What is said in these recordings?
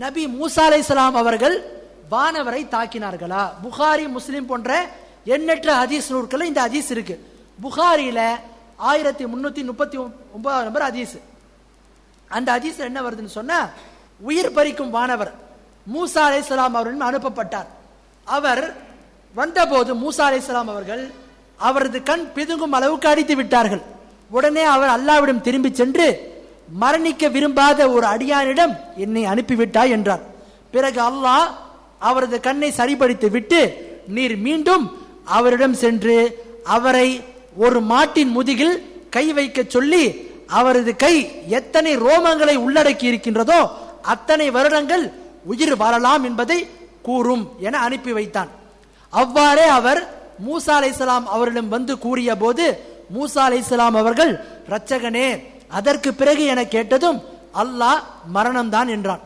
நபி மூசா அலைஹிஸ்ஸலாம் அவர்கள் வானவரை தாக்கினார்களா? புகாரி முஸ்லிம் போன்ற எண்ணற்ற ஹதீஸ் நூல்கள் இந்த ஹதீஸ் இருக்கு. புகாரியில 1339 நம்பர் ஹதீஸ். அந்த ஹதீஸ் என்ன வருதுன்னு சொன்னா, உயிர் பறிக்கும் வானவர் மூசா அலைஹிஸ்ஸலாம் அவர்கள் அனுப்பப்பட்டார். அவர் வந்தபோது மூசா அலைஹிஸ்ஸலாம் அவர்கள் அவரது கண் பிதுங்கும் அளவுக்கு அடித்து விட்டார்கள். உடனே அவர் அல்லாஹ்விடம் திரும்பி சென்று, மரணிக்க விரும்பாத ஒரு அடியானிடம் என்னை அனுப்பிவிட்டாய் என்றார். பிறகு அல்லாஹ் அவரது கண்ணை சரிபடுத்தி விட்டு, நீர் மீண்டும் அவரிடம் சென்று அவரை ஒரு மாட்டின் முதுகில் கை வைக்க சொல்லி, அவரது கை எத்தனை ரோமங்களை உள்ளடக்கி இருக்கின்றதோ அத்தனை வருடங்கள் உயிர் வாழலாம் என்பதை கூறும் என அனுப்பி வைத்தான். அவ்வாறே அவர் மூசா அலைஹிஸ்ஸலாம் அவரிடம் வந்து கூறிய போது, மூசா அலைஹிஸ்ஸலாம் அவர்கள், இரட்சகனே, அதற்கு பிறகு என கேட்டதும் அல்லாஹ் மரணம்தான் என்றான்.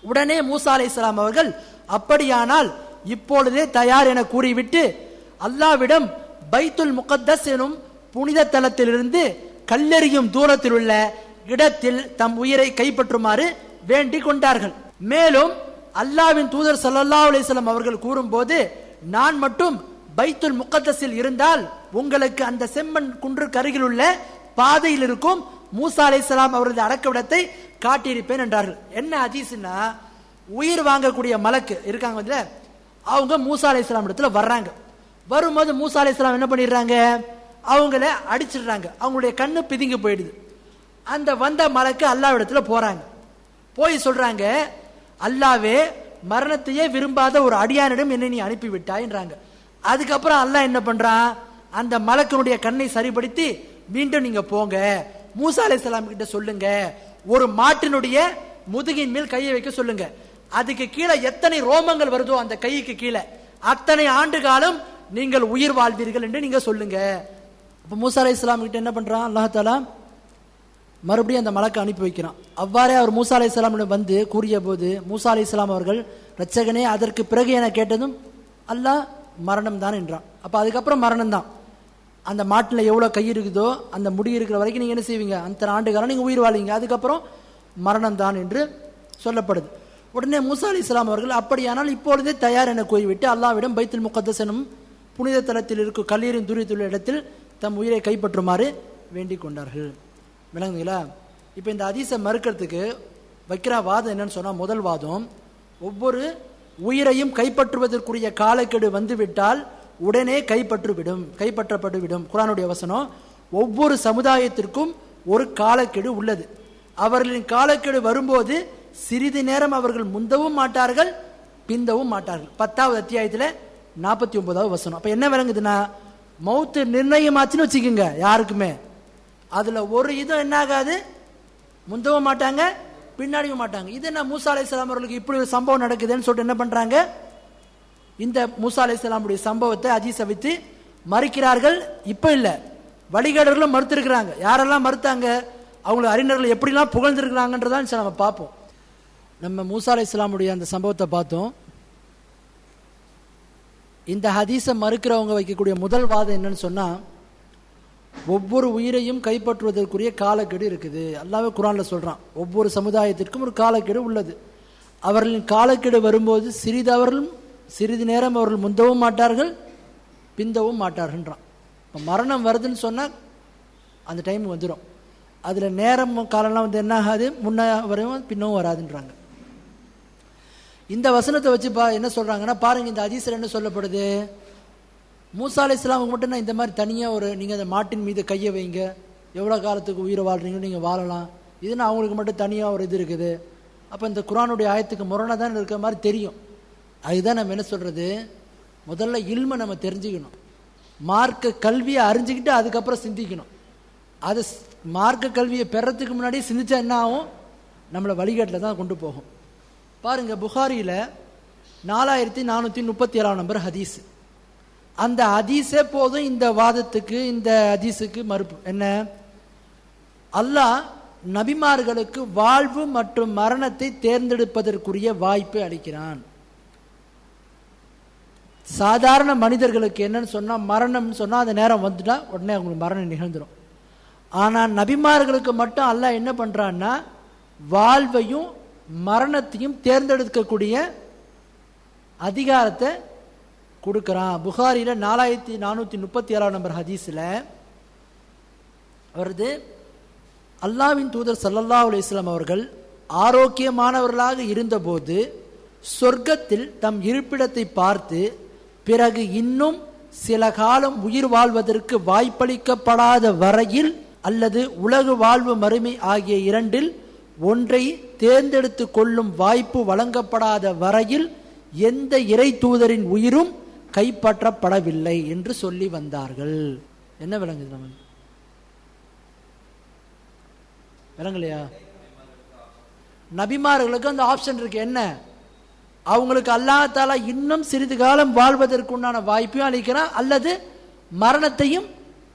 உடனே மூசா அலைஹிஸ்ஸலாம் அவர்கள், அப்படியானால் இப்பொழுதே தயார் என கூறிவிட்டு அல்லாஹ்விடம் பைத்துல் முகத்தஸ் எனும் புனித தலத்திலிருந்து கல்லெறியும் தூரத்தில் உள்ள இடத்தில் தம் உயிரை கைப்பற்றுமாறு வேண்டிக் கொண்டார்கள். மேலும் அல்லாஹ்வின் தூதர் ஸல்லல்லாஹு அலைஹி வஸல்லம் அவர்கள் கூறும்போது, நான் மட்டும் பைத்துல் முகத்தஸில் இருந்தால் உங்களுக்கு அந்த செம்மண் குன்று கருகில் உள்ள பாதையில் இருக்கும் மூசா அலைஹிஸ்ஸலாம் அவரது அடக்கவிடத்தை காட்டியிருப்பேன் என்றார்கள். என்ன ஹதீஸ்னா, உயிர் வாங்கக்கூடிய மலக்கு இருக்காங்க, அவங்க மூசா அலைஹிஸ்ஸலாம் இடத்துல வர்றாங்க. வரும்போது மூசா அலைஹிஸ்ஸலாம் என்ன பண்ணிடுறாங்க, அவங்கள அடிச்சிடுறாங்க. அவங்களுடைய கண்ணு பிதுங்கி போயிடுது. அந்த வந்த மலக்கு அல்லாஹ் இடத்துல போறாங்க. போய் சொல்றாங்க, அல்லாவே, மரணத்தையே விரும்பாத ஒரு அடியானிடம் என்னை நீ அனுப்பிவிட்டாய்ன்றாங்க. அதுக்கப்புறம் அல்லாஹ் என்ன பண்றான், அந்த மலக்கினுடைய கண்ணை சரிபடுத்தி, மீண்டும் நீங்க போங்க, மூசா அலைஹிஸ்ஸலாம் கிட்ட சொல்லுங்க, ஒரு மாட்டினுடைய முதுகின் மேல் கையை வைக்க சொல்லுங்க, அதுக்கு கீழே எத்தனை ரோமங்கள் வருதோ அந்த கைக்கு கீழே அத்தனை ஆண்டு காலம் நீங்கள் உயிர் வாழ்வீர்கள் என்று நீங்க சொல்லுங்க. அப்ப மூசா அலைஹிஸ்ஸலாம் கிட்ட என்ன பண்றான் அல்லாஹ் தஆலா, மறுபடியும் அந்த மலக்கை அனுப்பி வைக்கிறான். அவ்வாறே அவர் மூசா அலைஹிஸ்ஸலாம் வந்து கூறிய போது மூசா அலைஹிஸ்ஸலாம் அவர்கள், இரட்சகனே, அதற்கு பிறகு என கேட்டதும் அல்லாஹ் மரணம் தான் என்றான். அப்ப அதுக்கப்புறம் மரணம் தான். அந்த மாட்டில் எவ்வளோ கை இருக்குதோ அந்த முடி இருக்கிற வரைக்கும் நீங்கள் என்ன செய்வீங்க, அந்த ஆண்டு காலம் நீங்கள் உயிர் வாழ்வீங்க, அதுக்கப்புறம் மரணம் தான் என்று சொல்லப்படுது. உடனே மூசா அலைஹிஸ்ஸலாம் அவர்கள், அப்படியானால் இப்பொழுதே தயார் என கூறிவிட்டு அல்லாஹ்விடம் பைத்துல் முகத்தஸ் எனும் புனித தலத்தில் இருக்கும் கல்லீரின் துரித்துள்ள இடத்தில் தம் உயிரை கைப்பற்றுமாறு வேண்டிக் கொண்டார்கள். விளங்குங்களா? இப்போ இந்த ஹதீஸை மறுக்கிறதுக்கு வைக்கிற வாதம் என்னன்னு சொன்னால், முதல் வாதம், ஒவ்வொரு உயிரையும் கைப்பற்றுவதற்குரிய காலக்கெடு வந்துவிட்டால் உடனே கைப்பற்றப்பட்டுவிடும். குர்ஆனுடைய வசனம், ஒவ்வொரு சமுதாயத்திற்கும் ஒரு காலக்கெடு உள்ளது. அவர்களின் காலக்கெடு வரும்போது சிறிது நேரம் அவர்கள் முந்தவும் மாட்டார்கள், பிந்தவும் மாட்டார்கள். 10வது அத்தியாயத்தில் 49வது வசனம். அப்ப என்ன விளங்குதுன்னா, மௌத்து நிர்ணயமாச்சுன்னு வச்சுக்கோங்க யாருக்குமே, அதுல ஒரு இதுவும் என்ன ஆகாது, முந்தவும் மாட்டாங்க, பின்னாடியும் மாட்டாங்க. இது என்ன, மூசா அலைஹிஸ்ஸலாம் அவர்களுக்கு இப்படி ஒரு சம்பவம் நடக்குதுன்னு சொல்லிட்டு என்ன பண்றாங்க, இந்த மூசா அலைஹிஸ்ஸலாமுடைய சம்பவத்தை ஹதீஸை வைத்து மறுக்கிறார்கள். இப்ப இல்ல, வழிகாடர்களும் மறுத்திருக்கிறாங்க. யாரெல்லாம் மறுத்தாங்க, அவங்க அறிஞர்கள் எப்படிலாம் புகழ்ந்திருக்கிறாங்கன்றதான் நம்ம பார்ப்போம். நம்ம மூசா அலைஹிஸ்ஸலாமுடைய அந்த சம்பவத்தை பார்த்தோம். இந்த ஹதீஸை மறுக்கிறவங்க வைக்கக்கூடிய முதல் வாதம் என்னன்னு சொன்னா, ஒவ்வொரு உயிரையும் கைப்பற்றுவதற்குரிய காலக்கெடு இருக்குது. அல்லாஹ்வே குர்ஆன்ல சொல்றான், ஒவ்வொரு சமுதாயத்திற்கும் ஒரு காலக்கெடு உள்ளது. அவர்களின் காலக்கெடு வரும்போது சிறிது நேரம் அவர்கள் முந்தவும் மாட்டார்கள், பிந்தவும் மாட்டார்கள்ன்றான். இப்போ மரணம் வருதுன்னு சொன்னால் அந்த டைம் வந்துடும். அதில் நேரம் காலம்லாம் வந்து என்ன ஆகாது, முன்ன வரையும் பின்னவும் வராதுன்றாங்க. இந்த வசனத்தை வச்சு என்ன சொல்கிறாங்கன்னா, பாருங்கள், இந்த ஹதீஸ்ல என்ன சொல்லப்படுது, மூசா அலைஹிஸ்ஸலாமுக்கு மட்டும் நான் இந்த மாதிரி தனியாக ஒரு, நீங்கள் அந்த மாட்டின் மீது கையை வைங்க, எவ்வளோ காலத்துக்கு உயிரை வாழ்றீங்களோ நீங்கள் வாழலாம், இதுன்னு அவங்களுக்கு மட்டும் தனியாக ஒரு இது இருக்குது. அப்போ இந்த குர்ஆனுடைய ஆயத்துக்கு முரணாக தான் இருக்கிற மாதிரி தெரியும். அதுதான் நம்ம என்ன சொல்கிறது, முதல்ல இல்மை நம்ம தெரிஞ்சுக்கணும், மார்க்க கல்வியை அறிஞ்சிக்கிட்டு அதுக்கப்புறம் சிந்திக்கணும். அது மார்க்க கல்வியை பெறத்துக்கு முன்னாடி சிந்திச்சா என்ன ஆகும், நம்மளை வழிகாட்டில் தான் கொண்டு போகும். பாருங்க, புகாரியில் 4437 நம்பர் ஹதீஸ். அந்த ஹதீஸே போதும் இந்த வாதத்துக்கு, இந்த ஹதீஸுக்கு மறுப்பு என்ன, அல்லாஹ் நபிமார்களுக்கு வாழ்வு மற்றும் மரணத்தை தேர்ந்தெடுப்பதற்குரிய வாய்ப்பை அளிக்கிறான். சாதாரண மனிதர்களுக்கு என்னன்னு சொன்னா, மரணம் சொன்னா அந்த நேரம் வந்துட்டா உடனே அவங்களுக்கு மரணம் நிகழ்ந்துடும். ஆனா நபிமார்களுக்கு மட்டும் அல்லாஹ் என்ன பண்றான்னா, வாழ்வையும் மரணத்தையும் தேர்ந்தெடுக்கக்கூடிய அதிகாரத்தை கொடுக்கிறான். புகாரில 4437 நம்பர் ஹதீஸ்ல வருது, அல்லாஹ்வின் தூதர் ஸல்லல்லாஹு அலைஹி வஸல்லம் அவர்கள் ஆரோக்கியமானவர்களாக இருந்தபோது சொர்க்கத்தில் தம் இருப்பிடத்தை பார்த்து, பிறகு இன்னும் சில காலம் உயிர் வாழ்வதற்கு வாய்ப்பளிக்கப்படாத வரையில் அல்லது உலக வாழ்வு மறுமை ஆகிய இரண்டில் ஒன்றை தேர்ந்தெடுத்து கொள்ளும் வாய்ப்பு வழங்கப்படாத வரையில் எந்த இறை தூதரின் உயிரும் கைப்பற்றப்படவில்லை என்று சொல்லி வந்தார்கள். என்ன விளங்குது? நம்ம விளங்கலையா? நபிமார்களுக்கு அந்த ஆப்ஷன் இருக்கு. என்ன? அவங்களுக்கு அல்லாஹ் தஆலா இன்னும் சிறிது காலம் வாழ்வதற்குண்டான வாய்ப்பையும் அளிக்கிறான், அல்லது மரணத்தையும்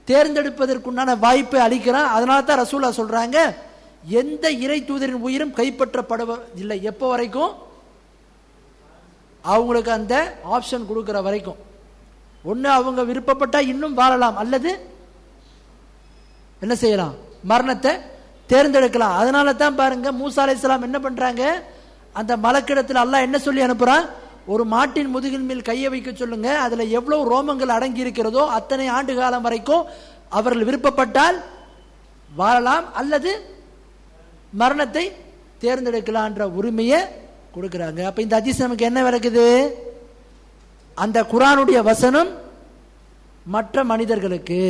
தேர்ந்தெடுப்பதற்குண்டான வாய்ப்பை அளிக்கிறான். அதனால தான் ரசூலா சொல்றாங்க, எந்த இறை தூதரின் உயிரும் கைப்பற்றப்படுவதில்லை. எப்போ வரைக்கும்? அவங்களுக்கு அந்த ஆப்ஷன் கொடுக்கிற வரைக்கும். ஒன்று அவங்க விருப்பப்பட்டா இன்னும் வாழலாம், அல்லது என்ன செய்யலாம்? மரணத்தை தேர்ந்தெடுக்கலாம். அதனால தான் பாருங்க, மூசா அலைஹிஸ்ஸலாம் என்ன பண்றாங்க, அந்த மலக்கிடத்தில் அல்லாஹ் என்ன சொல்லி அனுப்புறான், ஒரு மாட்டின் முதுகின் மேல் கையை வைக்க சொல்லுங்க, அதுல எவ்வளவு ரோமங்கள் அடங்கி இருக்கிறதோ அத்தனை ஆண்டு காலம் வரைக்கும் அவர்கள் விருப்பப்பட்டால் வாழலாம், அல்லது மரணத்தை தேர்ந்தெடுக்கலான்ற உரிமையை கொடுக்கிறாங்க. அப்ப இந்த ஹதீஸ் நமக்கு என்ன விளக்குது? அந்த குர்ஆனுடைய வசனம் மற்ற மனிதர்களுக்கு,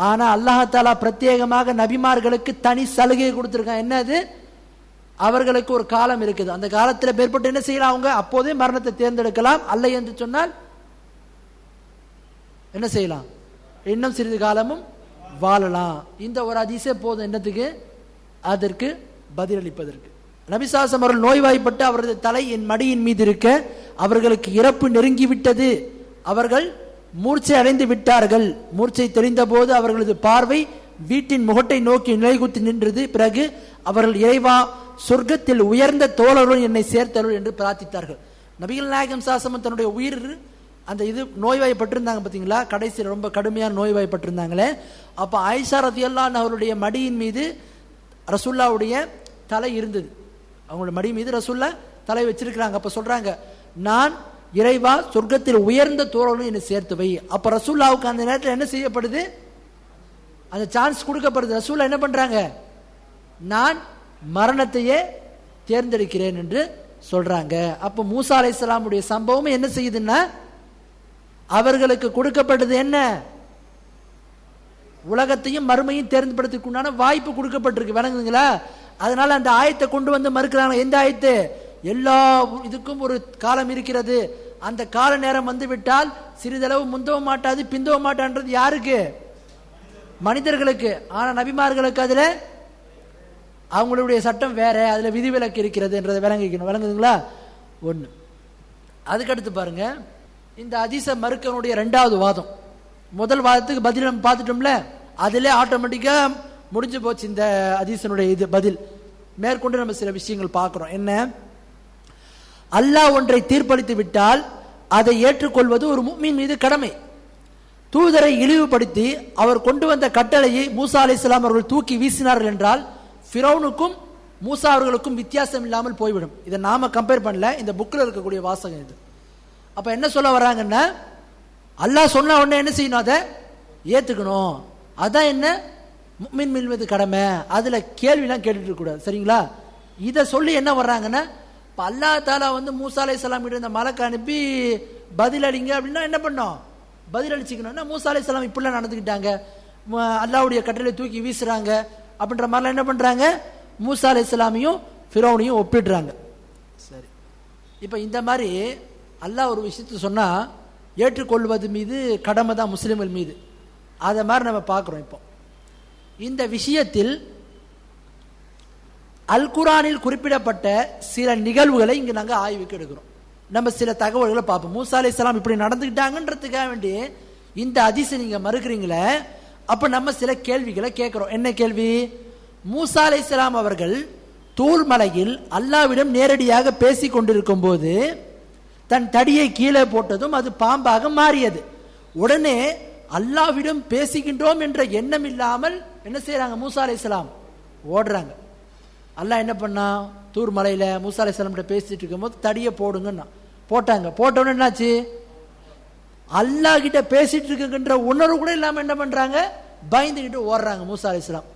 ஆனா அல்லாஹ் தஆலா பிரத்யேகமாக நபிமார்களுக்கு தனி சலுகையை கொடுத்திருக்கான். என்னது? அவர்களுக்கு ஒரு காலம் இருக்குது. அந்த காலத்தில் மேற்பட்டு என்ன செய்யலாம்? அவங்க அப்போதே மரணத்தை தேர்ந்தெடுக்கலாம். அல்ல என்று சொன்னால் என்ன செய்யலாம்? இன்னும் சிறிது காலமும் வாழலாம். இந்த ஒரு ஹதீஸே போதும். என்னத்துக்கு? அதற்கு பதிலளிப்பதற்கு. நபி ஸல்லல்லாஹு அலைஹி வஸல்லம் அவர்கள் நோய்வாய்ப்பட்டு அவரது தலை என் மடியின் மீது இருக்க அவர்களுக்கு இறப்பு நெருங்கிவிட்டது. அவர்கள் மூர்ச்சை அடைந்து விட்டார்கள். மூர்ச்சை தெரிந்த போது அவர்களது பார்வை வீட்டின் முகட்டை நோக்கி நிலைகுத்தி நின்றது. பிறகு அவர்கள், இறைவா, சொர்க்கத்தில் உயர்ந்த தோழருடன் என்னை சேர்த்தருள் என்று பிரார்த்தித்தார்கள். நபிகள் நாயகம் ஸல்லல்லாஹு அலைஹி வஸல்லம் தன்னுடைய உயிர் அந்த இது நோய்வாய்ப்பட்டிருந்தாங்க பார்த்தீங்களா, கடைசியில் ரொம்ப கடுமையான நோய்வாய்ப்பட்டிருந்தாங்களே. அப்போ ஆயிஷா ரலியல்லாஹு அன்ஹா அவருடைய மடியின் மீது ரசூலுல்லாஹ்வுடைய தலை இருந்தது. அவங்களோட மடி மீது ரசூலுல்லா தலை வச்சிருக்கிறாங்க. அப்போ சொல்றாங்க, நான் இறைவா, சொர்க்கத்தில் உயர்ந்த தோழருடன் என்னை சேர்த்து வை. அப்போ ரசூலுல்லாஹ்வுக்கு அந்த நேரத்தில் என்ன செய்யப்படுது? அந்த சான்ஸ் கொடுக்கப்படுது. ரசூலுல்லாஹ் என்ன பண்றாங்க? நான் மரணத்தையே தேர்ந்தெடுக்கிறேன் என்று சொல்றாங்க. அப்போ மூசா அலைஹிஸ்ஸலாமுடைய சம்பவம் என்ன செய்யுதுன்னா, அவர்களுக்கு கொடுக்கப்பட்டது என்ன? உலகத்தையும் மறுமையும் தேர்ந்தெடுப்பதற்குண்டான வாய்ப்பு கொடுக்கப்பட்டிருக்கு. விளங்குங்களா? அதனால அந்த ஆயத்தை கொண்டு வந்து மறுக்கிறாங்க. எந்த ஆயத்து? எல்லா இதுக்கும் ஒரு காலம் இருக்கிறது, அந்த கால நேரம் வந்து விட்டால் சிறிதளவு முந்தவும் மாட்டாது பிந்தவும் மாட்டான்றது யாருக்கு? மனிதர்களுக்கு. ஆனா நபிமார்களுக்கு அதுல அவங்களுடைய சட்டம் வேற, அதுல விதிவிலக்கு இருக்கிறது என்றதை விளங்கிக்கணும். விளங்குதுங்களா? ஒண்ணு. அதுக்கடுத்து பாருங்க, இந்த ஹதீஸை மறுக்கனுடைய இரண்டாவது வாதம். முதல் வாதத்துக்கு பதில் நம்ம பார்த்துட்டோம்ல, அதிலே ஆட்டோமேட்டிக்கா முடிஞ்சு போச்சு இந்த ஹதீஸனுடைய இது பதில். மேற்கொண்டு நம்ம சில விஷயங்கள் பார்க்கிறோம். என்ன? அல்லாஹ் ஒன்றை தீர்ப்பளித்து விட்டால் அதை ஏற்றுக்கொள்வது ஒரு முஃமின் மீது கடமை. தூதரை இழிவுபடுத்தி அவர் கொண்டு வந்த கட்டளையை மூசா அலைஹிஸ்ஸலாம் அவர்கள் தூக்கி வீசினார்கள் என்றால் ஃபிரௌனுக்கும் மூசா அவர்களுக்கும் வித்தியாசம் இல்லாமல் போய்விடும். இதை நாம கம்பேர் பண்ணல, இந்த புக்கில் இருக்கக்கூடிய வாசகம் இது. அப்ப என்ன சொல்ல வர்றாங்கன்னா, அல்லாஹ் சொன்ன உடனே என்ன செய்யணும்? அதை ஏத்துக்கணும். அதான் என்ன? முஃமின் மீது கடமை. அதுல கேள்விலாம் கேட்டுட்டு இருக்க கூடாது. சரிங்களா? இதை சொல்லி என்ன வர்றாங்கன்னா, இப்போ அல்லாஹ் தாலா வந்து மூசா அலைஹிஸ்ஸலாம் கிட்ட இந்த மலக்கு அனுப்பி பதில் அளிங்க அப்படின்னா என்ன பண்ணோம்? பதில் அளிச்சுக்கணும்னா மூசா அலைஹிஸ்ஸலாம் இப்படிலாம் நடந்துக்கிட்டாங்க, அல்லாஹ்வுடைய கட்டளை தூக்கி வீசுறாங்க அப்படின்ற மாதிரிலாம் என்ன பண்றாங்க? மூசா அலைஹிஸ்ஸலாமையும் ஃபிரௌனையும் ஒப்பிடுறாங்க. சரி, இப்போ இந்த மாதிரி அல்லாஹ் ஒரு விஷயத்தை சொன்னா ஏற்றுக்கொள்வது மீது கடமை தான் முஸ்லிம்கள் மீது. அதை மாதிரி நம்ம பார்க்குறோம். இப்போ இந்த விஷயத்தில் அல் குர்ஆனில் குறிப்பிடப்பட்ட சில நிகழ்வுகளை இங்கு நாங்கள் ஆய்வுக்கு எடுக்கிறோம். நம்ம சில தகவல்களை பார்ப்போம். மூசா அலைஹிஸ்ஸலாம் இப்படி நடந்துக்கிட்டாங்கன்றதுக்காக வேண்டி இந்த ஹதீஸை நீங்க மறுக்கிறீங்களே, அப்ப நம்ம சில கேள்விகளை கேட்கிறோம். என்ன கேள்வி? மூசா அலைஹிஸ்ஸலாம் அவர்கள் தூர் மலையில் அல்லாஹ்விடம் நேரடியாக பேசிக் கொண்டிருக்கும் போது தன் தடியை கீழே போட்டதும் அது பாம்பாக மாறியது. உடனே அல்லாஹ்விடம் பேசுகின்றோம் என்ற எண்ணம் இல்லாமல் என்ன செய்யறாங்க? மூசா அலைஹிஸ்ஸலாம் ஓடுறாங்க. அல்லாஹ் என்ன பண்ணா? தூர் மலையில் மூசா அலைஹிஸ்ஸலாம் கிட்ட பேசிட்டு இருக்கும்போது தடியை போடுங்கன்னா போட்டாங்க. போட்டோன்னு என்னாச்சு, அல்லாஹ் கிட்ட பேசிட்டு இருக்குன்ற உணர்வு கூட இல்லாமல் என்ன பண்றாங்க, பயந்துகிட்டு ஓடுறாங்க மூசா அலைஹிஸ்ஸலாம்.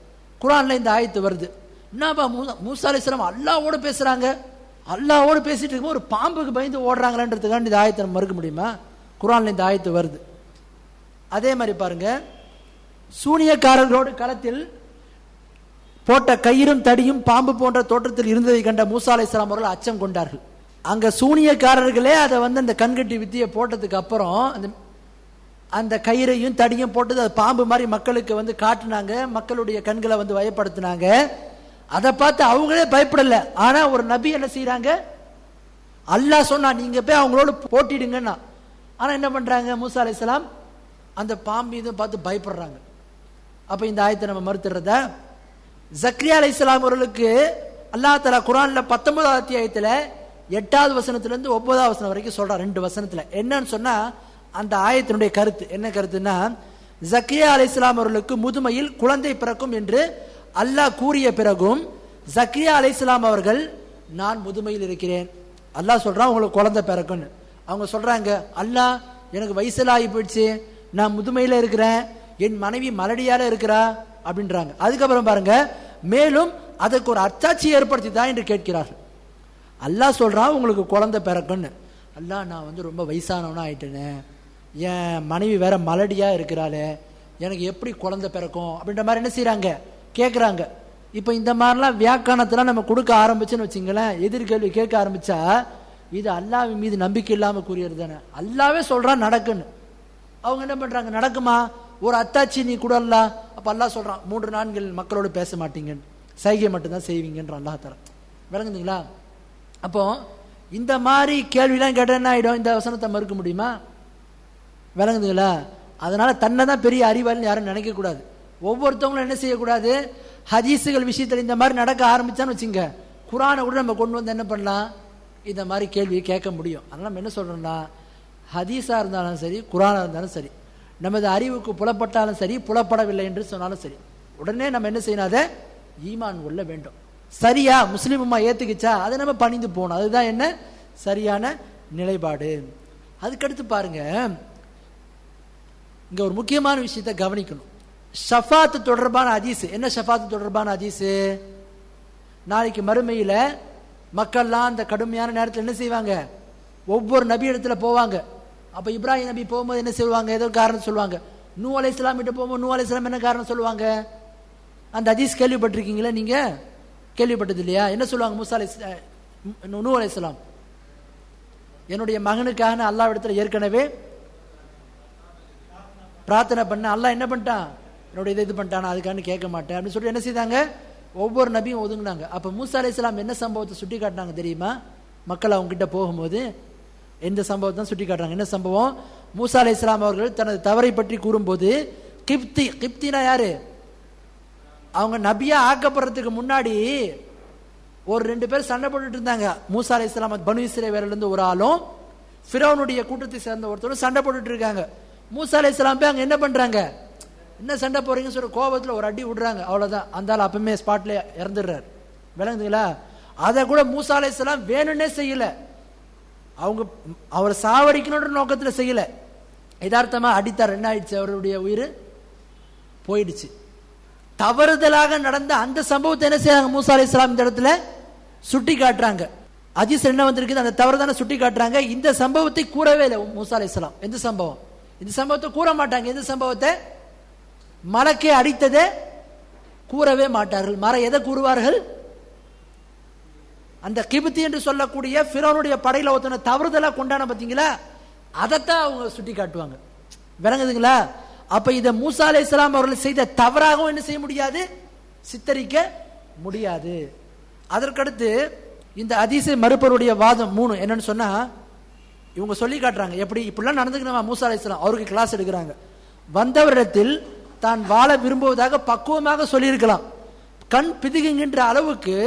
குர்ஆன்ல இந்த ஆயத்து வருது. என்னப்பா மூசா அலைஹிஸ்ஸலாம் அல்லாஹ்வோட பேசுறாங்க, அல்லாஹ்வோடு பேசிட்டு இருக்கும்போது ஒரு பாம்புக்கு பயந்து ஓடுறாங்களான்றதுக்காக இந்த ஆயத்தை நம்ம மறுக்க முடியுமா? குர்ஆன்ல இந்த ஆயத்து வருது. அதே மாதிரி பாருங்க, சூனியக்காரர்களோடு களத்தில் போட்ட கயிறும் தடியும் பாம்பு போன்ற தோற்றத்தில் இருந்ததை கண்ட மூசா அலைஹிஸ்ஸலாம் அவர்கள் அச்சம் கொண்டார்கள். அங்க சூனியக்காரர்களே அதை அந்த கண்கட்டி வித்தியை போட்டதுக்கு அப்புறம் அந்த கயிறையும் தடியும் போட்டது அது பாம்பு மாதிரி மக்களுக்கு காட்டினாங்க, மக்களுடைய கண்களை வயப்படுத்தினாங்க. அதை பார்த்து அவங்களே பயப்படல. ஆனா ஒரு நபி என்ன செய்யறாங்க, அல்லாஹ் சொன்னா நீங்க போய் அவங்களோட போட்டிடுங்கன்னா, ஆனா என்ன பண்றாங்க, மூசா அலைஹிஸ்ஸலாம் அந்த பாம்பு இதை பார்த்து பயப்படுறாங்க. அப்ப இந்த ஆயத்தை நம்ம மறுத்துறதா? ஜக்ரியா அலைஹிஸ்ஸலாம் அவர்களுக்கு அல்லாஹ் தஆலா குர்ஆன்ல 19வது அத்தியாயத்துல 8வது வசனத்திலிருந்து 9வது வசனம் வரைக்கும் சொல்றார். 2 வசனத்துல என்னன்னு சொன்னா, அந்த ஆயத்தினுடைய கருத்து என்ன கருத்துன்னா, ஜக்ரியா அலைஹிஸ்ஸலாம் அவர்களுக்கு முதுமையில் குழந்தை பிறக்கும் என்று அல்லாஹ் கூறிய பிறகும் ஜக்ரியா அலைஹிஸ்ஸலாம் அவர்கள் நான் முதுமையில் இருக்கிறேன், அல்லாஹ் சொல்றான் உங்களுக்கு குழந்தை பிறக்கும்னு. அவங்க சொல்றாங்க, அல்லாஹ் எனக்கு வயசுல ஆகி போயிடுச்சு, நான் முதுமையில இருக்கிறேன், என் மனைவி மலடியால இருக்கிறா அப்படின்றாங்க. அதுக்கப்புறம் பாருங்க, மேலும் அதற்கு ஒரு அத்தாட்சி ஏற்படுத்தி தான் என்று கேட்கிறார்கள். அல்லாஹ் சொல்றான் உங்களுக்கு குழந்தை பிறக்குன்னு. அல்லாஹ் நான் ரொம்ப வயசானவனா ஆயிட்டேனே, என் மனைவி வேற மலடியா இருக்கிறாளே, எனக்கு எப்படி குழந்தை பிறக்கும் அப்படின்ற மாதிரி என்ன செய்யறாங்க, கேட்குறாங்க. இப்போ இந்த மாதிரிலாம் வியாக்கியானத்தெல்லாம் நம்ம கொடுக்க ஆரம்பிச்சுன்னு வச்சுங்களேன், எதிர்கேள்வி கேட்க ஆரம்பிச்சா இது அல்லாஹ்வின் மீது நம்பிக்கை இல்லாமல் கூறியது தானே. அல்லாவே சொல்றான் நடக்குன்னு, அவங்க என்ன பண்றாங்க, நடக்குமா, ஒரு அத்தாட்சி நீ கூட அல்ல. அப்ப அல்லாஹ் சொல்றான் 3 நாட்கள் மக்களோடு பேச மாட்டீங்கன்னு, சைகை மட்டும்தான் செய்வீங்கன்ற அல்லாஹ் தஆலா. விளங்குதுங்களா? அப்போ இந்த மாதிரி கேள்விலாம் கேட்டால் என்ன ஆயிடும், இந்த வசனத்தை மறுக்க முடியுமா? விளங்குதுங்களா? அதனால தன்னை தான் பெரிய அறிவாளின்னு யாரும் நினைக்க கூடாது. ஒவ்வொருத்தவங்களும் என்ன செய்யக்கூடாது, ஹதீஸுகள் விஷயத்தில் இந்த மாதிரி நடக்க ஆரம்பிச்சான்னு வச்சுங்க, குர்ஆனை கூட நம்ம கொண்டு என்ன பண்ணலாம், இந்த மாதிரி கேள்வியை கேட்க முடியும். அதனால நம்ம என்ன சொல்றோம்னா, ஹதீஸா இருந்தாலும் சரி, குர்ஆனா இருந்தாலும் சரி, நமது அறிவுக்கு புலப்பட்டாலும் சரி, புலப்படவில்லை என்று சொன்னாலும் சரி, உடனே நம்ம என்ன செய்யணும், அதை ஈமான் கொள்ள வேண்டும். சரியா முஸ்லிம் உம்மா ஏத்துக்கிச்சா அதை நம்ம பணிந்து போகணும். அதுதான் என்ன சரியான நிலைப்பாடு. அதுக்கடுத்து பாருங்க, இங்க ஒரு முக்கியமான விஷயத்தை கவனிக்கணும். ஷஃபாத் தொடர்பான ஹதீஸ் என்ன, ஷஃபாத் தொடர்பான ஹதீஸ், நாளைக்கு மறுமையில மக்கள்லாம் அந்த கடுமையான நேரத்தில் என்ன செய்வாங்க, ஒவ்வொரு நபி இடத்துல போவாங்க. அப்ப இப்ராஹிம் நபி போகும்போது என்ன செய்வாங்க, ஏதோ காரணம் சொல்லுவாங்க. நூ அலைஹிஸ்ஸலாம் கிட்ட போகும்போது நூ அலைஹிஸ்ஸலாம் என்ன காரணம் சொல்லுவாங்க, அந்த ஹதீஸ் கேள்விப்பட்டிருக்கீங்களா நீங்க? கேள்விப்பட்டது இல்லையா? என்ன சொல்லுவாங்க, நூ அலைஹிஸ்ஸலாம் என்னுடைய மகனுக்காக அல்லாஹ் இடத்துல ஏற்கனவே பிரார்த்தனை பண்ண, அல்லாஹ் என்ன பண்ணிட்டான், என்னுடைய இது பண்ணிட்டான், அதுக்கான கேட்க மாட்டேன் அப்படின்னு சொல்லிட்டு என்ன செய்தாங்க, ஒவ்வொரு நபியும் ஒதுங்கினாங்க. அப்ப மூசா அலைஹிஸ்ஸலாம் என்ன சம்பவத்தை சுட்டி காட்டினாங்க தெரியுமா? மக்கள் அவங்க கிட்ட போகும்போது எந்த சம்பவத்தை தான் சுட்டி காட்டுறாங்க. என்ன சம்பவம், மூசா அலைஹிஸ்ஸலாம் அவர்கள் தனது தவறை பற்றி கூறும்போது, கிப்தினா யாரு, அவங்க நபியா ஆக்கப்படுறதுக்கு முன்னாடி ஒரு 2 பேர் சண்டை போட்டுட்டு இருந்தாங்க. மூசா அலைஹிஸ்ஸலாம் பனு இஸ்ரவேல்ல இருந்து ஒரு ஆளும் ஃபிரௌனுடைய கூட்டத்தை சேர்ந்த ஒருத்தரும் சண்டை போட்டுட்டு இருக்காங்க. மூசா அலைஹிஸ்ஸலாம் போய் அங்க என்ன பண்றாங்க, என்ன சண்டை போறீங்கன்னு சொல்ற கோபத்துல ஒரு அடி விடுறாங்க, அவ்வளவுதான். அந்த ஆள் அப்பவுமே ஸ்பாட்ல இறந்துடுறாரு. விளங்குதுங்களா? அதை கூட மூசா அலைஹிஸ்ஸலாம் வேணும்னே செய்யல, அவங்க அவரை சாவடிக்கணுன்ற நோக்கத்துல செய்யல, யதார்த்தமா அடித்தார். என்ன ஆயிடுச்சு, அவருடைய உயிர் போயிடுச்சு. தவறுதலாக நடந்த அந்த சம்பவத்தை என்ன செய்யறாங்க, மூசா அலைஹிஸ்ஸலாம் இந்த இடத்துல சுட்டி காட்டுறாங்க. ஹதீஸ் என்ன வந்திருக்குது, அந்த தவறுதான சுட்டி காட்டுறாங்க. இந்த சம்பவத்தை கூறவே இல்லை மூசா அலைஹிஸ்ஸலாம். எந்த சம்பவம், இந்த சம்பவத்தை கூற மாட்டாங்க. எந்த சம்பவத்தை, மலக்கை அடித்ததை கூறவே மாட்டார்கள். எதை கூறுவார்கள், அந்த கிப்தி என்று சொல்லக்கூடிய ஃபிரௌனுடைய படையில ஒருத்தனை தவறுதலா கொண்டான பாத்தீங்களா, அதைத்தான் அவங்க சுட்டி காட்டுவாங்க. விளங்குதுங்களா? அப்ப இதை மூசா அலைஹிஸ்ஸலாம் அவர்கள் செய்த தவறாகவும் என்ன செய்ய முடியாது, சித்தரிக்க முடியாது. அதற்கடுத்து இந்த ஹதீஸை மறுப்பவருடைய வாதம் 3 என்னன்னு சொன்னா, இவங்க சொல்லி காட்டுறாங்க எப்படி இப்படிலாம் நடந்துக்கணுமா. மூசா அலைஹிஸ்ஸலாம் அவருக்கு கிளாஸ் எடுக்கிறாங்க. வந்தவரிடத்தில் தான் வாழ விரும்புவதாக பக்குவமாக சொல்லியிருக்கலாம், கண் பிதுங்குகின்ற அளவுக்கு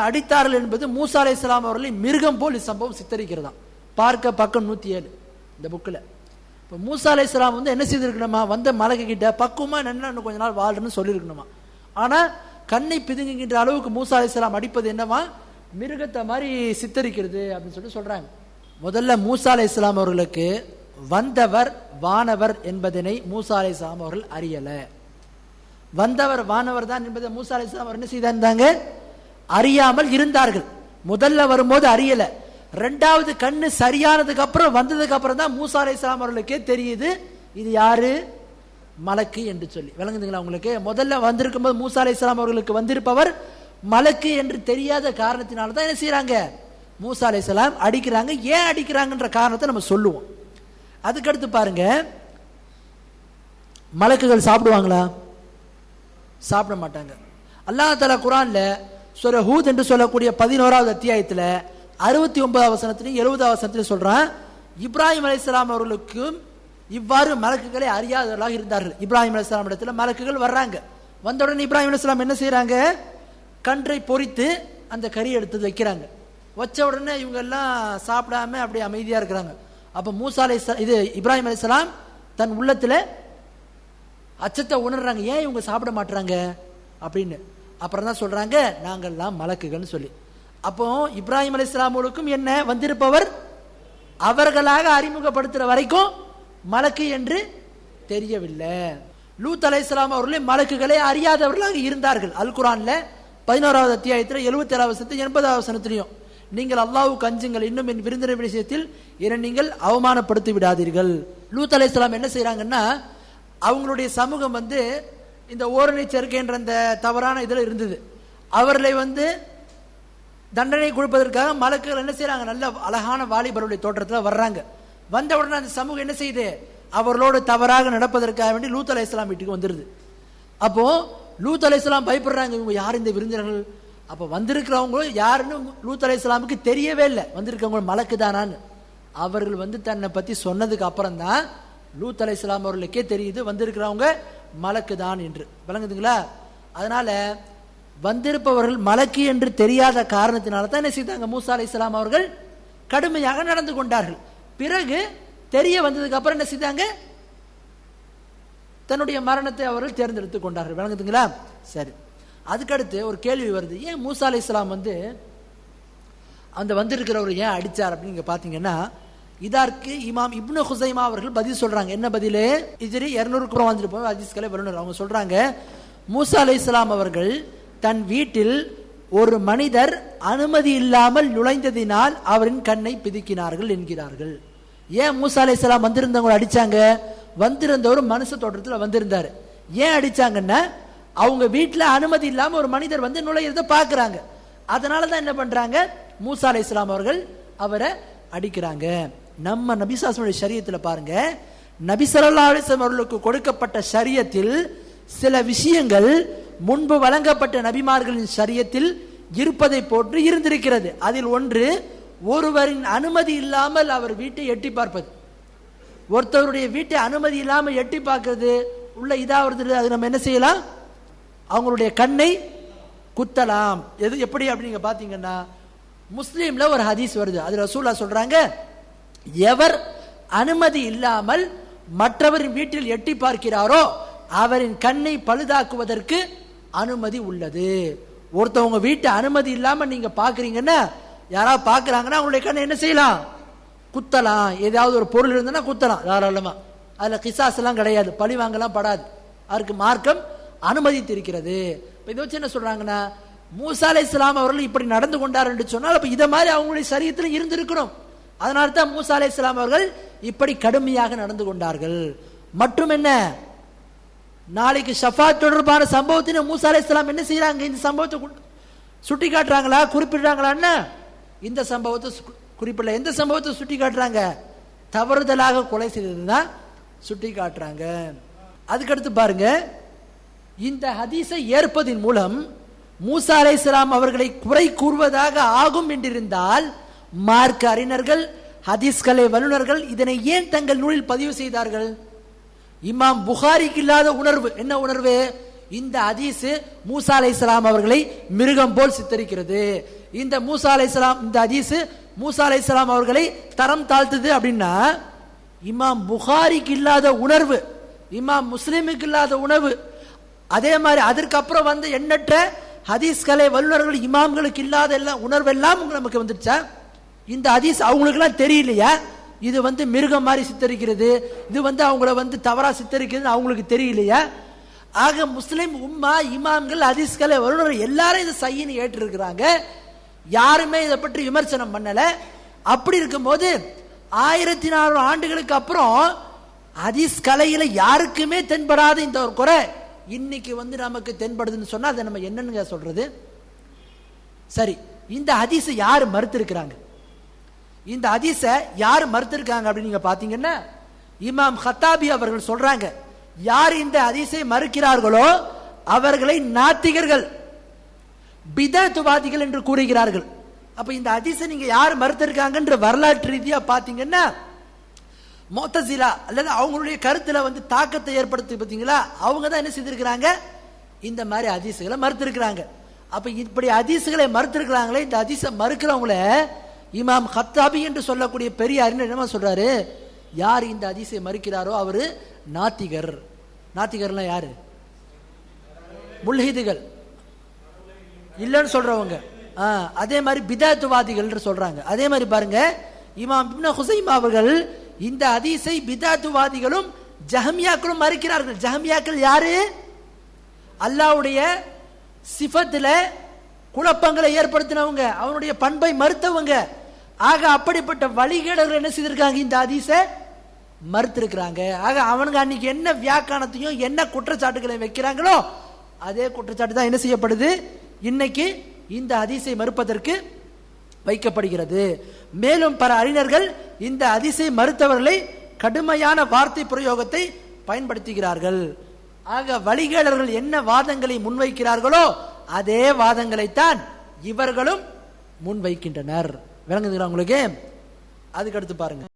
அடித்தார்கள் என்பது மூசா அலைஹிஸ்ஸலாம் அவர்களை மிருகம் போல் சம்பவம் சித்தரிக்கிறதா. பார்க்க பக்கம் 107 இந்த புக்கில். இப்போ மூசா அலைஹிஸ்ஸலாம் என்ன செய்திருக்கணுமா, வந்த மலக்கு கிட்ட பக்குவமா என்ன கொஞ்ச நாள் வாழ்றன்னு சொல்லியிருக்கணுமா. ஆனா கண்ணை பிதுங்குகின்ற அளவுக்கு மூசா அலைஹிஸ்ஸலாம் அடிப்பது என்னவா, மிருகத்தை மாதிரி சித்தரிக்கிறது அப்படின்னு சொல்லிட்டு சொல்றாங்க. முதல்ல மூசா அலைஹிஸ்ஸலாம் அவர்களுக்கு வந்தவர் வானவர் என்பதனை மூசா அலைஹிஸ்ஸலாம் அவர்கள் அறியல. வந்தவர் வானவர் தான் என்பதை மூசா அலைஹிஸ்ஸலாம் அவர் என்ன செய்தாங்க, அறியாமல் இருந்தார்கள். முதல்ல வரும்போது அறியல. ரெண்டாவது கண்ணு சரியானதுக்கு அப்புறம் வந்ததுக்கு அப்புறம் தான் மூசா அலைஹிஸ்ஸலாம் அவர்களுக்கே தெரியுது இது யாரு, மலக்கு என்று சொல்லி. விளங்குதுங்களா உங்களுக்கு? முதல்ல வந்திருக்கும் போது மூசா அலைஹிஸ்ஸலாம் அவர்களுக்கு வந்திருப்பவர் மலக்கு என்று தெரியாத காரணத்தினால தான் என்ன செய்யறாங்க, மூசா அலைஹிஸ்ஸலாம் அடிக்கிறாங்க. ஏன் அடிக்கிறாங்கன்ற காரணத்தை நம்ம சொல்லுவோம். அதுக்கடுத்து பாருங்க, மலக்குகள் சாப்பிடுவாங்களா? சாப்பிட மாட்டாங்க. அல்லாஹ் தஆலா குர்ஆன்ல சூரா ஹூத் என்று சொல்லக்கூடிய 11வது அத்தியாயத்தில் 69வது வசனத்திலும் 70வது வசனத்திலும் சொல்றான், இப்ராஹிம் அலைஹிஸ்ஸலாம் அவர்களுக்கும் இவ்வாறு மலக்குகளை அறியாதவர்களாக இருந்தார்கள். இப்ராஹிம் அலைஹிஸ்ஸலாம் இடத்துல மலக்குகள் வர்றாங்க. வந்த உடனே இப்ராஹிம் அலைஹிஸ்ஸலாம் என்ன செய்யறாங்க, கன்றை பொரித்து அந்த கறி எடுத்து வைக்கிறாங்க. வச்ச உடனே இவங்க எல்லாம் சாப்பிடாம அப்படி அமைதியா இருக்கிறாங்க. அப்ப மூசா அலைஹிஸ்ஸலாம் இது இப்ராஹிம் அலைஹிஸ்ஸலாம் தன் உள்ளத்துல அச்சத்தை உணர்றாங்க, ஏன் இவங்க சாப்பிட மாட்டாங்க அப்படின்னு. அப்புறம் தான் சொல்றாங்க நாங்கள்லாம் மலக்குகள்னு சொல்லி. அப்போ இப்ராஹிம் அலைஹிஸ்ஸலாமுக்கும் என்ன வந்திருப்பவர் அவர்களாக அறிமுகப்படுத்துற வரைக்கும் மலக்கு என்று தெரியவில்லை. லூத் அலைஹிஸ்ஸலாம் அவர்களே மலக்குகளை அறியாதவர்களாக இருந்தார்கள். அல் குர்ஆன்ல 11வது அத்தியாயத்தில் 77வது வசனத்தில் 80வது வசனத்திலையும் நீங்கள் அல்லாஹ்வுக்கு அஞ்சுங்கள், இன்னும் என் விருந்தினர் விஷயத்தில் என்னை நீங்கள் அவமானப்படுத்தி விடாதீர்கள். லூத் அலைஹிஸ்ஸலாம் என்ன செய்யறாங்கன்னா, அவங்களுடைய சமூகம் இந்த ஓரணை சேர்க்கை என்ற அந்த தவறான இதில் இருந்தது. அவர்களை தண்டனை கொடுப்பதற்காக மலக்குகள் என்ன செய்யறாங்க, நல்ல அழகான வாலிபருடைய தோற்றத்தில் வர்றாங்க. வந்த உடனே அந்த சமூகம் என்ன செய்யுது, அவர்களோடு தவறாக நடப்பதற்காக வேண்டி லூத் அலைஹிஸ்ஸலாம் வீட்டுக்கு வந்துருது. அப்போ லூத் அலைஹிஸ்ஸலாம் பயப்படுறாங்க, இவங்க யார் இந்த விருந்தினர்கள், அப்போ வந்திருக்கிறவங்களும் யாருன்னு லூத் அலைஹிஸ்ஸலாமுக்கு தெரியவே இல்லை, வந்திருக்கவங்க மலக்கு தானான்னு. அவர்கள் தன்னை பத்தி சொன்னதுக்கு அப்புறம் தான் லூத் அலைஹிஸ்ஸலாம் அவர்களுக்கே தெரியுது வந்திருக்கிறவங்க மலக்கு தான் என்று. விளங்குதுங்களா? அதனால வந்திருப்பவர்கள் மலக்கு என்று தெரியாத காரணத்தினால தான் என்ன செய்தாங்க, மூசா அலைஹிஸ்ஸலாம் அவர்கள் கடுமையாக நடந்து கொண்டார்கள். பிறகு தெரிய வந்ததுக்கு அப்புறம் என்ன செய்தாங்க, தன்னுடைய மரணத்தை அவர்கள் தேர்ந்தெடுத்துக் கொண்டார்கள். விளங்குதுங்களா? சரி, அதுக்கடுத்து ஒரு கேள்வி வருது, ஏன் மூசா அலைஹிஸ்ஸலாம் அந்த வந்திருக்கிறவர் ஏன் அடிச்சார் அப்படின்னு பாத்தீங்கன்னா, இதற்கு இமாம் இப்னு ஹுசைமா அவர்கள் பதில் சொல்றாங்க. என்ன பதிலே? ஹிஜ்ரி 200க்கு அப்புறம் வந்திருப்போம் ஹதீஸ்களை வல்லுனர் அவங்க சொல்றாங்க, மூசா அலைஹிஸ்ஸலாம் அவர்கள் தன் வீட்டில் ஒரு மனிதர் அனுமதி இல்லாமல் நுழைந்ததினால் அவரின் கண்ணை பிதுக்கினார்கள் என்கிறார்கள். ஏன் மூசா அலைஹிஸ்ஸலாம் வந்திருந்தவங்க அடிச்சாங்க? வந்திருந்தவர் மனுஷ தோற்றத்தில் வந்திருந்தாரு. ஏன் அடிச்சாங்கன்னா, அவங்க வீட்டில் அனுமதி இல்லாம ஒரு மனிதர் நுழையிறத பாக்குறாங்க. அதனாலதான் என்ன பண்றாங்க, மூசா அலைஹிஸ்ஸலாம் அவர்கள் அவரை அடிக்கிறாங்க. நம்ம நபி ஸல்லல்லாஹு ஷரியத்தில் பாருங்க, நபி ஸல்லல்லாஹு அலைஹி வஸல்லம் அவர்களுக்கு கொடுக்கப்பட்ட ஷரியத்தில் சில விஷயங்கள் முன்பு வழங்கப்பட்ட நபிமார்களின் ஷரியத்தில் இருப்பதை போன்று இருந்திருக்கிறது. அதில் ஒன்று, ஒருவரின் அனுமதி இல்லாமல் அவர் வீட்டை எட்டி பார்ப்பது. ஒருத்தருடைய வீட்டை அனுமதி இல்லாமல் எட்டி பார்க்கிறது உள்ள இதாவது, அது நம்ம என்ன செய்யலாம், அவங்களுடைய கண்ணை குத்தலாம். எது எப்படி அப்படிங்க பாத்தீங்கன்னா, முஸ்லீம்ல ஒரு ஹதீஸ் வருது, அது ரசூலுல்லாஹ் சொல்றாங்க, எவர் அனுமதி இல்லாமல் மற்றவரின் வீட்டில் எட்டி பார்க்கிறாரோ அவரின் கண்ணை பழுதாக்குவதற்கு அனுமதி உள்ளது. ஒருத்தவங்க வீட்டை அனுமதி இல்லாம நீங்க பாக்குறீங்கன்னா, யாராவது பாக்குறாங்கன்னா அவங்களுடைய கண்ணை என்ன செய்யலாம், குத்தலாம். ஏதாவது ஒரு பொருள் இருந்ததுன்னா குத்தலாம் தாராளமா. அதுல கிசாஸ் எல்லாம் கிடையாது, பழி வாங்கலாம் படாது. அதற்கு மார்க்கம் அனுமதித்திருக்கிறது. இதை வச்சு என்ன சொல்றாங்கன்னா, மூசா அலைஹிஸ்ஸலாம் அவர்கள் இப்படி நடந்து கொண்டார் என்று சொன்னால் அப்ப இத மாதிரி அவங்களுடைய சரியத்தில் இருந்திருக்கணும். அதனால தான் மூசா அலைஹிஸ்ஸலாம் அவர்கள் இப்படி கடுமையாக நடந்து கொண்டார்கள். மற்றும் என்ன, நாளைக்கு ஷஃபாத் தொடர்பான சம்பவத்தின மூசா அலைஹிஸ்ஸலாம் என்ன செய்யறாங்க, இந்த சம்பவத்தை சுட்டி காட்டுறாங்களா, குறிப்பிடுறாங்களான்னா இந்த சம்பவத்தை குறிப்பிடல. எந்த சம்பவத்தை சுட்டி காட்டுறாங்க, தவறுதலாக கொலை செய்ததுதான் சுட்டி காட்டுறாங்க. அதுக்கடுத்து பாருங்க, இந்த ஹதீஸை ஏற்பதின் மூலம் மூசா அலைஹிஸ்ஸலாம் அவர்களை குறை கூறுவதாக ஆகும் என்றிருந்தால் மார்க்க அறிஞர்கள், ஹதீஸ்களை வல்லுநர்கள் இதனை ஏன் தங்கள் நூலில் பதிவு செய்தார்கள்? இமாம் புகாரிக்கு இல்லாத உணர்வு. என்ன உணர்வு? இந்த ஹதீஸ் மூசா அலைஹிஸ்ஸலாம் அவர்களை மிருகம் போல் சித்தரிக்கிறது. இந்த ஹதீஸ் மூசா அலைஹிஸ்ஸலாம் அவர்களை தரம் தாழ்த்துது அப்படின்னா, இமாம் புகாரிக்கு இல்லாத உணர்வு, இமாம் முஸ்லிமுக்கு இல்லாத உணர்வு, அதே மாதிரி அதற்கப்புறம் வந்து எண்ணற்ற ஹதீஸ்களை வல்லுநர்கள் இமாம்களுக்கு இல்லாத எல்லாம் உணர்வெல்லாம் நமக்கு வந்துடுச்சா? இந்த ஹதீஸ் அவங்களுக்குலாம் தெரியலையா? இது வந்து மிருகம் மாதிரி சித்தரிக்கிறது, இது வந்து அவங்கள வந்து தவறா சித்தரிக்கிறது அவங்களுக்கு தெரியலையா? ஆக முஸ்லிம் உம்மா இமாம்கள் ஹதீஸ்களை வல்லுநர்கள் எல்லாரும் இது சையின்னு ஏற்றிருக்கிறாங்க. யாருமே இதை பற்றி விமர்சனம் பண்ணல. அப்படி இருக்கும்போது 1400 ஆண்டுகளுக்கு அப்புறம் ஹதீஸ் கலையில யாருக்குமே தென்படாத இந்த ஒரு குறை இன்னைக்கு வந்து நமக்கு தென்படுதுன்னு சொன்னா அதை நம்ம என்னன்னு சொல்றது? சரி, இந்த ஹதீஸை யாரு மறுத்திருக்கிறாங்க? இந்த ஹதீஸை யாரு மறுத்திருக்காங்க அப்படின்னு நீங்க பாத்தீங்கன்னா, இமாம் ஹத்தாபி அவர்கள் சொல்றாங்க, யார் இந்த ஹதீஸை மறுக்கிறார்களோ அவர்களை நாத்திகர்கள், பிதஅத்வாதிகள் என்று கூறுகிறார்கள். அப்ப இந்த ஹதீஸை நீங்க யார் மறுத்திருக்காங்கன்ற வரலாற்று ரீதியா பாத்தீங்கன்னா, முஅ்தஸிலா அல்லது அவங்களுடைய கருத்துல வந்து தாக்கத்தை ஏற்படுத்தி பார்த்தீங்களா, அவங்க தான் என்ன செய்திருக்கிறாங்க, இந்த மாதிரி ஹதீஸ்களை மறுத்திருக்கிறாங்க. அப்ப இப்படி ஹதீஸ்களை மறுத்திருக்கிறாங்களே, இந்த ஹதீஸை மறுக்கிறவங்கள இமாம் ஹத்தாபி என்று சொல்லக்கூடிய பெரிய அறிஞர் என்ன சொல்றாரு, யார் இந்த ஹதீஸை மறுக்கிறாரோ அவரு நாத்திகர். நாத்திகர்லாம் யாரு? முல்ஹிதுகள் இல்லைன்னு சொல்றவங்க. அதே மாதிரி பிதஅத்வாதிகள் சொல்றாங்க. அதே மாதிரி பாருங்க, இமாம் இப்னு ஹுஸைமா அவர்கள் இந்த ஹதீஸை பிதஅத்வாதிகளும் ஜஹமியாக்களும் மறுக்கிறார்கள். ஜஹமியாக்கள் யாரு? அல்லாஹ்வுடைய சிஃபத்துல குழப்பங்களை ஏற்படுத்தினவங்க, அவனுடைய பண்பை மறுத்தவங்க. ஆக அப்படிப்பட்ட வழிகேடர்கள் என்ன செய்திருக்காங்க, இந்த ஹதீஸை மறுத்திருக்கிறாங்க. ஆக அவனுங்க அன்னைக்கு என்ன வியாக்கானத்தையும் என்ன குற்றச்சாட்டுகளை வைக்கிறாங்களோ அதே குற்றச்சாட்டு தான் என்ன செய்யப்படுது, இன்னைக்கு இந்த ஹதீஸை மறுப்பதற்கு வைக்கப்படுகிறது. மேலும் பல அறிஞர்கள் இந்த ஹதீஸை மறுத்தவர்களை கடுமையான வார்த்தை பிரயோகத்தை பயன்படுத்துகிறார்கள். ஆக வழிகேடர்கள் என்ன வாதங்களை முன்வைக்கிறார்களோ அதே வாதங்களைத்தான் இவர்களும் முன்வைக்கின்றனர். விளங்குதுங்களா உங்களுக்கு? அதுக்கு அடுத்து பாருங்க.